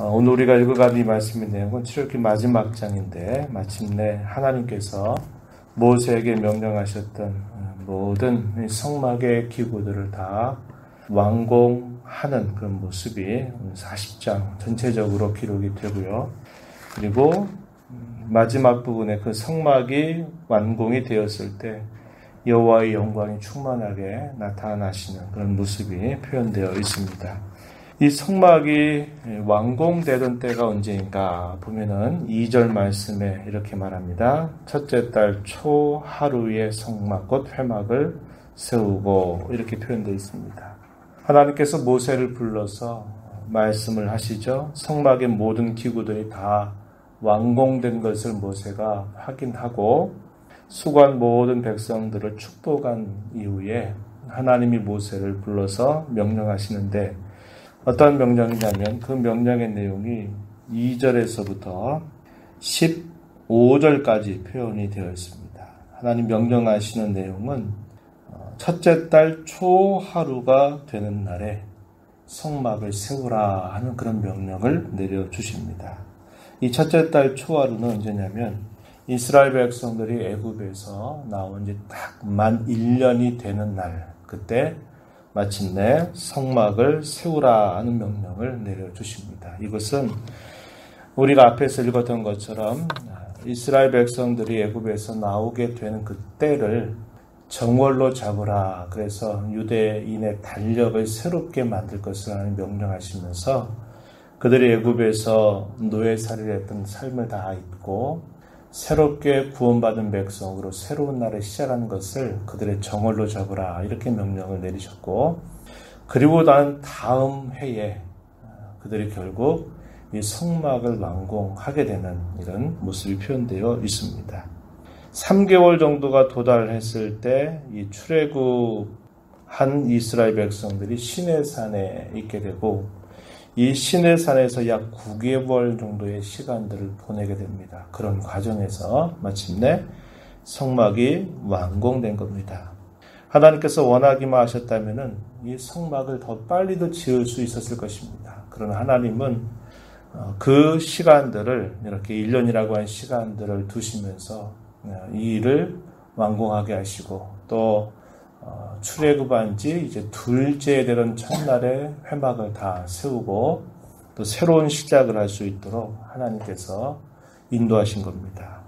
오늘 우리가 읽어가는 이 말씀의 내용은 출애굽기 마지막 장인데 마침내 하나님께서 모세에게 명령하셨던 모든 성막의 기구들을 다 완공하는 그런 모습이 40장 전체적으로 기록이 되고요. 그리고 마지막 부분에 그 성막이 완공이 되었을 때 여호와의 영광이 충만하게 나타나시는 그런 모습이 표현되어 있습니다. 이 성막이 완공되던 때가 언제인가 보면은 2절 말씀에 이렇게 말합니다. 첫째 달 초 하루에 성막 곧 회막을 세우고 이렇게 표현되어 있습니다. 하나님께서 모세를 불러서 말씀을 하시죠. 성막의 모든 기구들이 다 완공된 것을 모세가 확인하고 수고한 모든 백성들을 축복한 이후에 하나님이 모세를 불러서 명령하시는데 어떤 명령이냐면 그 명령의 내용이 2절에서부터 15절까지 표현이 되어 있습니다. 하나님 명령하시는 내용은 첫째 달 초 하루가 되는 날에 성막을 세우라 하는 그런 명령을 내려주십니다. 이 첫째 달 초 하루는 언제냐면 이스라엘 백성들이 애굽에서 나온 지 딱 만 1년이 되는 날, 그때 마침내 성막을 세우라 하는 명령을 내려주십니다. 이것은 우리가 앞에서 읽었던 것처럼 이스라엘 백성들이 애굽에서 나오게 되는 그 때를 정월로 잡으라. 그래서 유대인의 달력을 새롭게 만들 것을 하는 명령하시면서 그들이 애굽에서 노예살이를 했던 삶을 다 잊고 새롭게 구원받은 백성으로 새로운 날을 시작하는 것을 그들의 정월로 잡으라 이렇게 명령을 내리셨고, 그리고 난 다음 해에 그들이 결국 이 성막을 완공하게 되는 이런 모습이 표현되어 있습니다. 3개월 정도가 도달했을 때 이 출애굽한 이스라엘 백성들이 시내산에 있게 되고 이 시내산에서 약 9개월 정도의 시간들을 보내게 됩니다. 그런 과정에서 마침내 성막이 완공된 겁니다. 하나님께서 원하기만 하셨다면 이 성막을 더 빨리도 지을 수 있었을 것입니다. 그러나 하나님은 그 시간들을 이렇게 1년이라고 한 시간들을 두시면서 이 일을 완공하게 하시고 또 출애굽한 지 이제 둘째 되던 첫날에 회막을 다 세우고 또 새로운 시작을 할 수 있도록 하나님께서 인도하신 겁니다.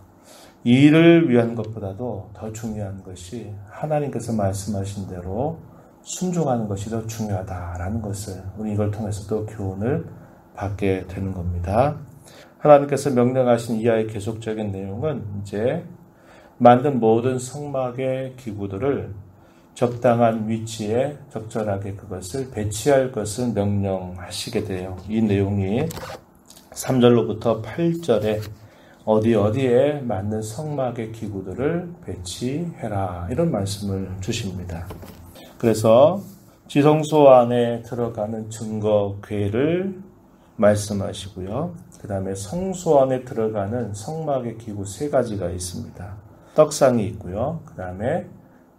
이 일을 위한 것보다도 더 중요한 것이 하나님께서 말씀하신 대로 순종하는 것이 더 중요하다라는 것을 우리 이걸 통해서 또 교훈을 받게 되는 겁니다. 하나님께서 명령하신 이하의 계속적인 내용은 이제 만든 모든 성막의 기구들을 적당한 위치에 적절하게 그것을 배치할 것을 명령하시게 돼요. 이 내용이 3절로부터 8절에 어디에 맞는 성막의 기구들을 배치해라 이런 말씀을 주십니다. 그래서 지성소 안에 들어가는 증거궤를 말씀하시고요. 그 다음에 성소 안에 들어가는 성막의 기구 3가지가 있습니다. 떡상이 있고요. 그 다음에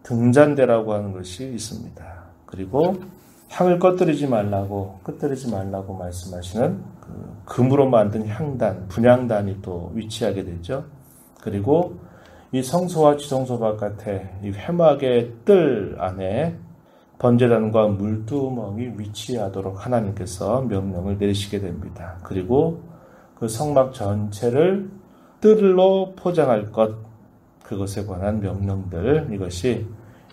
등잔대라고 하는 것이 있습니다. 그리고 향을 끄트리지 말라고 말씀하시는 금으로 만든 향단, 분향단이 또 위치하게 되죠. 그리고 이 성소와 지성소 바깥에 이 회막의 뜰 안에 번제단과 물두멍이 위치하도록 하나님께서 명령을 내리시게 됩니다. 그리고 그 성막 전체를 뜰로 포장할 것, 그것에 관한 명령들, 이것이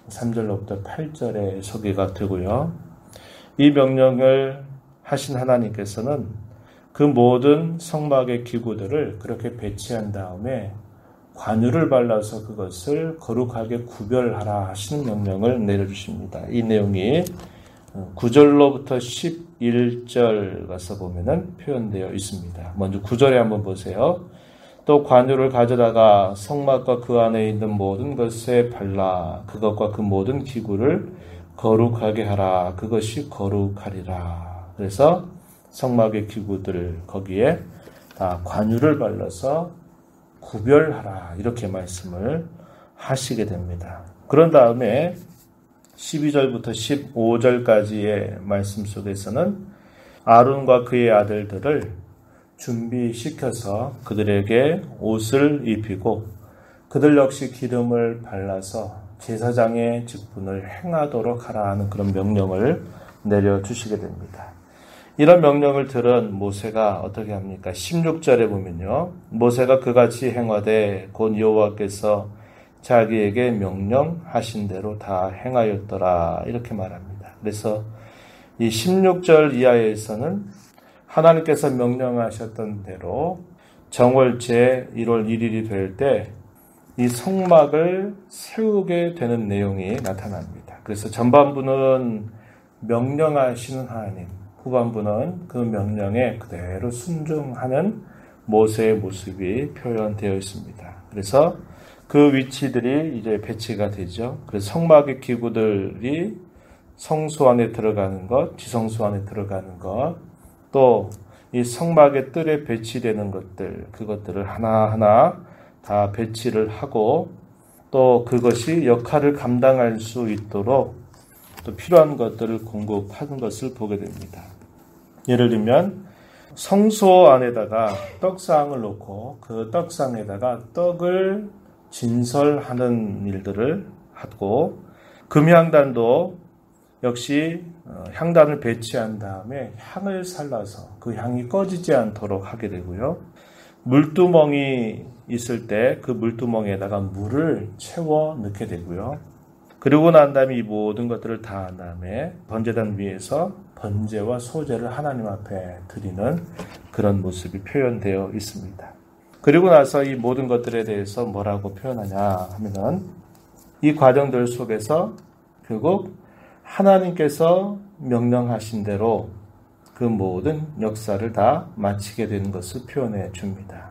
3절로부터 8절에 소개가 되고요. 이 명령을 하신 하나님께서는 그 모든 성막의 기구들을 그렇게 배치한 다음에 관유를 발라서 그것을 거룩하게 구별하라 하시는 명령을 내려주십니다. 이 내용이 9절로부터 11절 가서 보면은 표현되어 있습니다. 먼저 9절에 한번 보세요. 또 관유를 가져다가 성막과 그 안에 있는 모든 것에 발라 그것과 그 모든 기구를 거룩하게 하라. 그것이 거룩하리라. 그래서 성막의 기구들 거기에 다 관유를 발라서 구별하라. 이렇게 말씀을 하시게 됩니다. 그런 다음에 12절부터 15절까지의 말씀 속에서는 아론과 그의 아들들을 준비시켜서 그들에게 옷을 입히고 그들 역시 기름을 발라서 제사장의 직분을 행하도록 하라 하는 그런 명령을 내려주시게 됩니다. 이런 명령을 들은 모세가 어떻게 합니까? 16절에 보면요. 모세가 그같이 행하되 곧 여호와께서 자기에게 명령하신 대로 다 행하였더라 이렇게 말합니다. 그래서 이 16절 이하에서는 하나님께서 명령하셨던 대로 정월 제1월 1일이 될 때 이 성막을 세우게 되는 내용이 나타납니다. 그래서 전반부는 명령하시는 하나님, 후반부는 그 명령에 그대로 순종하는 모세의 모습이 표현되어 있습니다. 그래서 그 위치들이 이제 배치가 되죠. 그래서 성막의 기구들이 성소 안에 들어가는 것, 지성소 안에 들어가는 것, 또 이 성막의 뜰에 배치되는 것들, 그것들을 하나하나 다 배치를 하고 또 그것이 역할을 감당할 수 있도록 또 필요한 것들을 공급하는 것을 보게 됩니다. 예를 들면 성소 안에다가 떡상을 놓고 그 떡상에다가 떡을 진설하는 일들을 하고 금향단도 역시 향단을 배치한 다음에 향을 살라서 그 향이 꺼지지 않도록 하게 되고요. 물두멍이 있을 때 그 물두멍에다가 물을 채워 넣게 되고요. 그리고 난 다음에 이 모든 것들을 다 한 다음에 번제단 위에서 번제와 소제를 하나님 앞에 드리는 그런 모습이 표현되어 있습니다. 그리고 나서 이 모든 것들에 대해서 뭐라고 표현하냐 하면은 이 과정들 속에서 결국 하나님께서 명령하신 대로 그 모든 역사를 다 마치게 되는 것을 표현해 줍니다.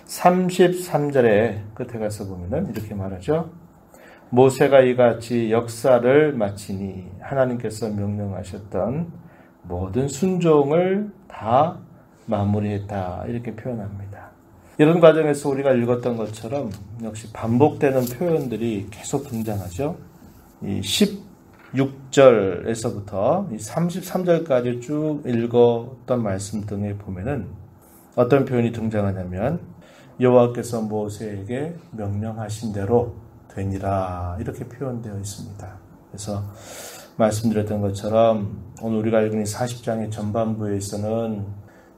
33절에 끝에 가서 보면은 이렇게 말하죠. 모세가 이같이 역사를 마치니 하나님께서 명령하셨던 모든 순종을 다 마무리했다 이렇게 표현합니다. 이런 과정에서 우리가 읽었던 것처럼 역시 반복되는 표현들이 계속 등장하죠. 이 16절에서부터 33절까지 쭉 읽었던 말씀 등에 보면은 어떤 표현이 등장하냐면 여호와께서 모세에게 명령하신 대로 되니라 이렇게 표현되어 있습니다. 그래서 말씀드렸던 것처럼 오늘 우리가 읽은 40장의 전반부에서는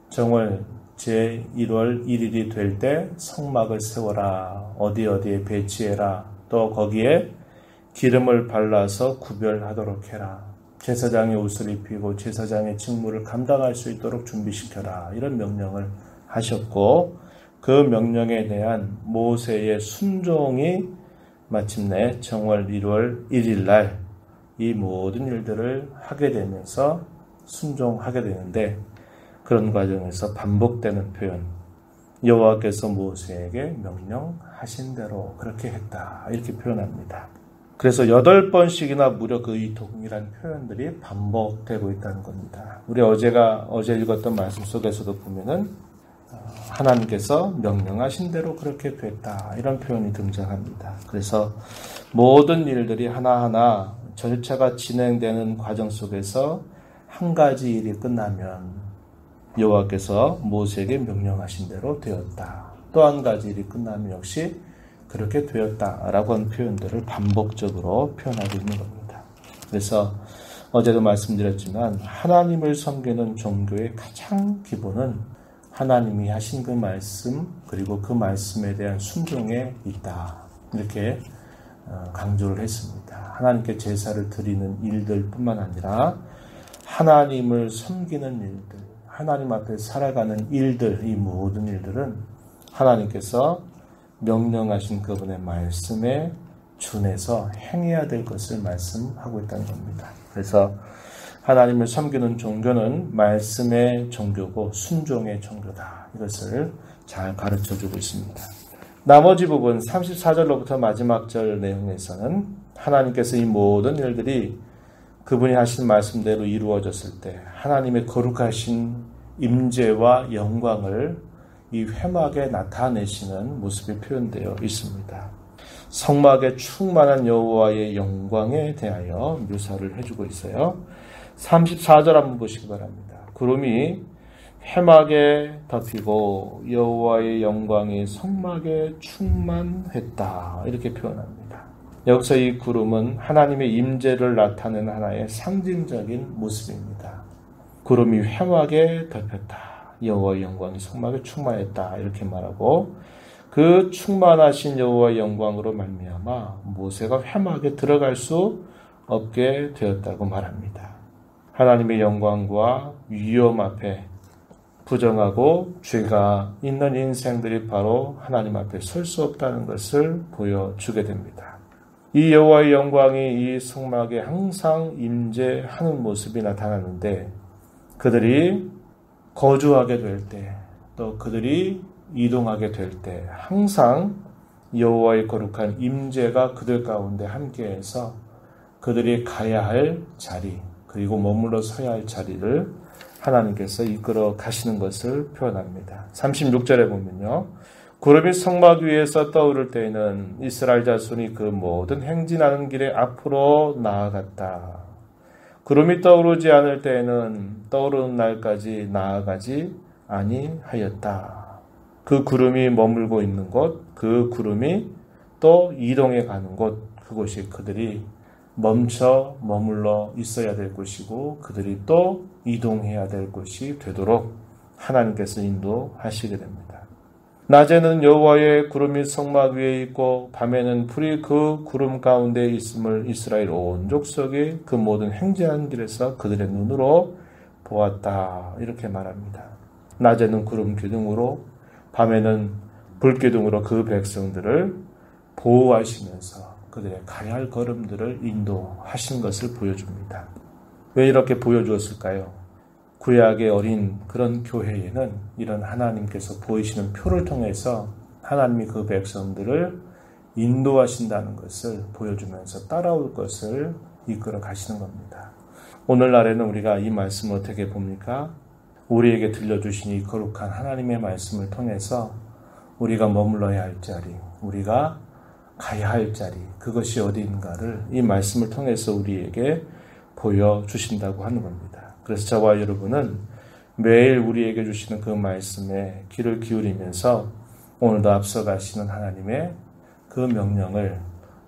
정월 제1월 1일이 될 때 성막을 세워라, 어디에 배치해라, 또 거기에 기름을 발라서 구별하도록 해라, 제사장의 옷을 입히고 제사장의 직무를 감당할 수 있도록 준비시켜라 이런 명령을 하셨고 그 명령에 대한 모세의 순종이 마침내 정월 1월 1일 날 이 모든 일들을 하게 되면서 순종하게 되는데 그런 과정에서 반복되는 표현, 여호와께서 모세에게 명령하신 대로 그렇게 했다 이렇게 표현합니다. 그래서 8번씩이나 무려 그 이 동일한 표현들이 반복되고 있다는 겁니다. 우리 어제 읽었던 말씀 속에서도 보면은 하나님께서 명령하신 대로 그렇게 됐다 이런 표현이 등장합니다. 그래서 모든 일들이 하나하나 절차가 진행되는 과정 속에서 한 가지 일이 끝나면 여호와께서 모세에게 명령하신 대로 되었다. 또 한 가지 일이 끝나면 역시 그렇게 되었다라고 하는 표현들을 반복적으로 표현하고 있는 겁니다. 그래서 어제도 말씀드렸지만 하나님을 섬기는 종교의 가장 기본은 하나님이 하신 그 말씀 그리고 그 말씀에 대한 순종에 있다. 이렇게 강조를 했습니다. 하나님께 제사를 드리는 일들 뿐만 아니라 하나님을 섬기는 일들, 하나님 앞에 살아가는 일들, 이 모든 일들은 하나님께서 명령하신 그분의 말씀에 준해서 행해야 될 것을 말씀하고 있다는 겁니다. 그래서 하나님을 섬기는 종교는 말씀의 종교고 순종의 종교다. 이것을 잘 가르쳐주고 있습니다. 나머지 부분 34절로부터 마지막 절 내용에서는 하나님께서 이 모든 일들이 그분이 하신 말씀대로 이루어졌을 때 하나님의 거룩하신 임재와 영광을 이 회막에 나타내시는 모습이 표현되어 있습니다. 성막에 충만한 여호와의 영광에 대하여 묘사를 해주고 있어요. 34절 한번 보시기 바랍니다. 구름이 회막에 덮이고 여호와의 영광이 성막에 충만했다. 이렇게 표현합니다. 여기서 이 구름은 하나님의 임재를 나타내는 하나의 상징적인 모습입니다. 구름이 회막에 덮였다. 여호와의 영광이 성막에 충만했다. 이렇게 말하고 그 충만하신 여호와의 영광으로 말미암아 모세가 회막에 들어갈 수 없게 되었다고 말합니다. 하나님의 영광과 위험 앞에 부정하고 죄가 있는 인생들이 바로 하나님 앞에 설 수 없다는 것을 보여주게 됩니다. 이 여호와의 영광이 이 성막에 항상 임재하는 모습이 나타나는데 그들이 거주하게 될 때, 또 그들이 이동하게 될 때 항상 여호와의 거룩한 임재가 그들 가운데 함께해서 그들이 가야 할 자리, 그리고 머물러 서야 할 자리를 하나님께서 이끌어 가시는 것을 표현합니다. 36절에 보면요. 구름이 성막 위에서 떠오를 때에는 이스라엘 자손이 그 모든 행진하는 길에 앞으로 나아갔다. 구름이 떠오르지 않을 때에는 떠오르는 날까지 나아가지 아니하였다. 그 구름이 머물고 있는 곳, 그 구름이 또 이동해 가는 곳, 그곳이 그들이 멈춰 머물러 있어야 될 곳이고 그들이 또 이동해야 될 곳이 되도록 하나님께서 인도하시게 됩니다. 낮에는 여호와의 구름이 성막 위에 있고 밤에는 불이 그 구름 가운데 있음을 이스라엘 온 족속이 그 모든 행진하는 길에서 그들의 눈으로 보았다. 이렇게 말합니다. 낮에는 구름 기둥으로 밤에는 불 기둥으로 그 백성들을 보호하시면서 그들의 가야 할 걸음들을 인도하신 것을 보여줍니다. 왜 이렇게 보여주었을까요? 구약의 어린 그런 교회에는 이런 하나님께서 보이시는 표를 통해서 하나님이 그 백성들을 인도하신다는 것을 보여주면서 따라올 것을 이끌어 가시는 겁니다. 오늘날에는 우리가 이 말씀을 어떻게 봅니까? 우리에게 들려주신 이 거룩한 하나님의 말씀을 통해서 우리가 머물러야 할 자리, 우리가 가야 할 자리, 그것이 어디인가를 이 말씀을 통해서 우리에게 보여주신다고 하는 겁니다. 그래서 저와 여러분은 매일 우리에게 주시는 그 말씀에 귀를 기울이면서 오늘도 앞서가시는 하나님의 그 명령을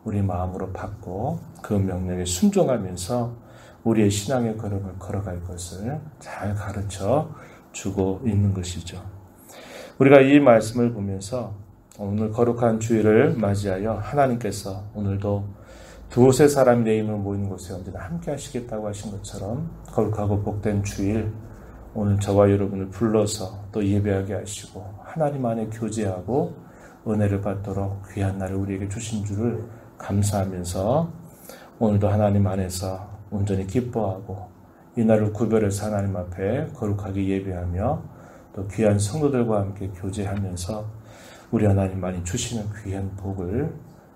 우리 마음으로 받고 그 명령에 순종하면서 우리의 신앙의 걸음을 걸어갈 것을 잘 가르쳐 주고 있는 것이죠. 우리가 이 말씀을 보면서 오늘 거룩한 주일을 맞이하여 하나님께서 오늘도 두세 사람이 내 이름으로 모이는 곳에 언제나 함께 하시겠다고 하신 것처럼 거룩하고 복된 주일 오늘 저와 여러분을 불러서 또 예배하게 하시고 하나님 안에 교제하고 은혜를 받도록 귀한 날을 우리에게 주신 줄을 감사하면서 오늘도 하나님 안에서 온전히 기뻐하고 이 날을 구별해서 하나님 앞에 거룩하게 예배하며 또 귀한 성도들과 함께 교제하면서 우리 하나님만이 주시는 귀한 복을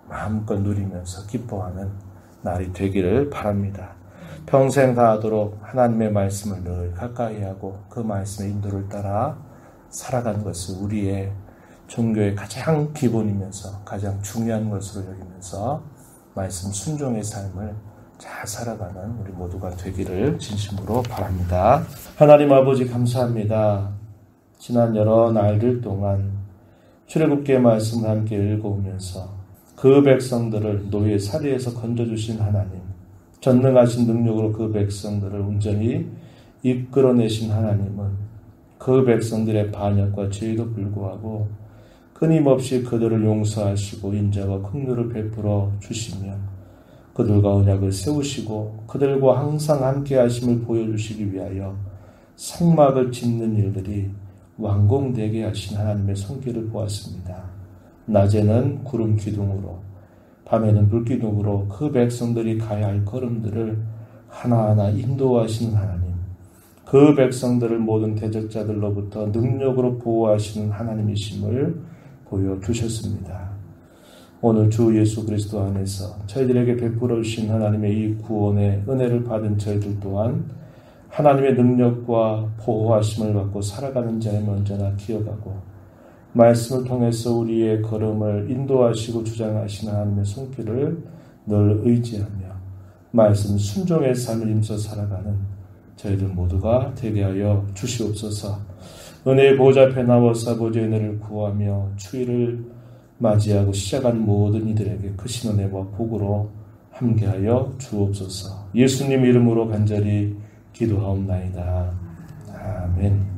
마음껏 누리면서 기뻐하는 날이 되기를 바랍니다. 평생 다하도록 하나님의 말씀을 늘 가까이 하고 그 말씀의 인도를 따라 살아가는 것을 우리의 종교의 가장 기본이면서 가장 중요한 것으로 여기면서 말씀 순종의 삶을 잘 살아가는 우리 모두가 되기를 진심으로 바랍니다. 하나님 아버지 감사합니다. 지난 여러 날들 동안 출애굽기의 말씀을 함께 읽어오면서 그 백성들을 노예 살이에서 건져주신 하나님, 전능하신 능력으로 그 백성들을 온전히 이끌어내신 하나님은 그 백성들의 반역과 죄에도 불구하고 끊임없이 그들을 용서하시고 인자와 긍휼을 베풀어 주시며 그들과 언약을 세우시고 그들과 항상 함께 하심을 보여주시기 위하여 성막을 짓는 일들이 완공되게 하신 하나님의 손길을 보았습니다. 낮에는 구름 기둥으로 밤에는 불 기둥으로 그 백성들이 가야 할 걸음들을 하나하나 인도하시는 하나님, 그 백성들을 모든 대적자들로부터 능력으로 보호하시는 하나님이심을 보여주셨습니다. 오늘 주 예수 그리스도 안에서 저희들에게 베풀어 주신 하나님의 이 구원의 은혜를 받은 저희들 또한 하나님의 능력과 보호하심을 받고 살아가는 자임을 언제나 기억하고 말씀을 통해서 우리의 걸음을 인도하시고 주장하시는 하나님의 손길을 늘 의지하며 말씀 순종의 삶을 힘써 살아가는 저희들 모두가 되게 하여 주시옵소서. 은혜의 보좌 앞에 나와서 아버지의 은혜를 구하며 추위를 맞이하고 시작한 모든 이들에게 크신 은혜와 복으로 함께하여 주옵소서. 예수님 이름으로 간절히 기도하옵나이다. 아멘.